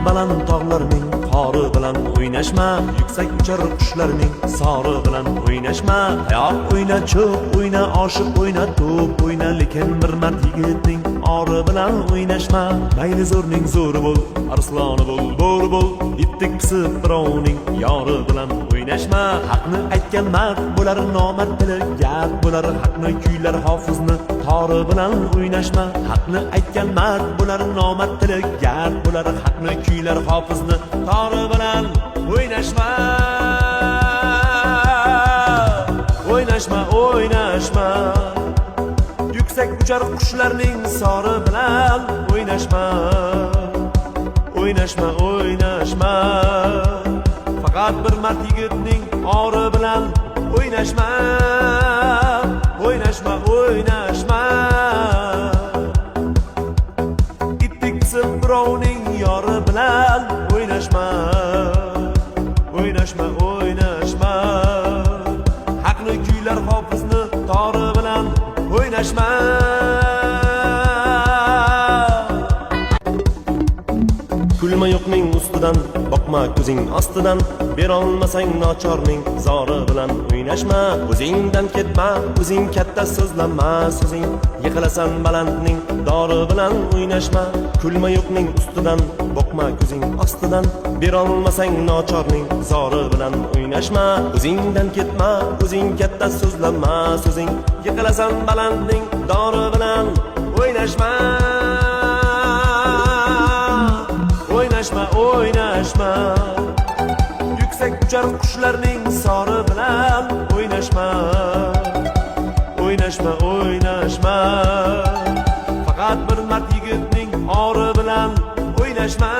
baland tog'larning qori bilan o'ynashma, yuksak uchar qushlarning sori bilan o'ynashma. Tayoq o'yna, cho'q o'yna, oshiq o'yna, to'p o'yna, lekin bir mard yigitning ori bilan o'ynashma. Mayli zo'rning zo'ri bo'l, arsloni bo'l, bo'ri bo'l, itdek pisib birovning yori bilan o'ynashma. Haqni aytgan mard bo'lar, nomard tili gap bo'lar, haqni kuylar hofizni tori bilan o'ynashma. Haqni aytgan mard bo'lar, nomard tili gap bo'lar, haqni kuylar hofizni tori bilan o'ynashma. O'ynashma, o'ynashma, yuksak uchar qushlarning sori bilan o'ynashma. O'ynashma, o'ynashma, faqat bir mard yigitning ori bilan o'ynashma. O'ynashma, o'ynashma, itdek pisib birovning yori bilan o'ynashma. O'ynashma, o'ynashma, haqni kuylar hofizni tori bilan o'ynashma. Kulma yo'qning ustidan, boqma ko'zing ostidan, berolmasang nochorning zori bilan o'ynashma. O'zingdan ketma, o'zing katta so'zlama, so'zing yiqilasan balandning dori bilan o'ynashma. Kulma yo'qning ustidan, boqma ko'zing ostidan, berolmasang nochorning zori bilan o'ynashma. O'zingdan ketma, o'zing katta so'zlama, so'zing yiqilasan balandning dori bilan o'ynashma. O'ynashma, o'ynashma, yuksak uchar qushlarning sori bilan o'ynashma. O'ynashma, o'ynashma, faqat bir mard yigitning ori bilan o'ynashma.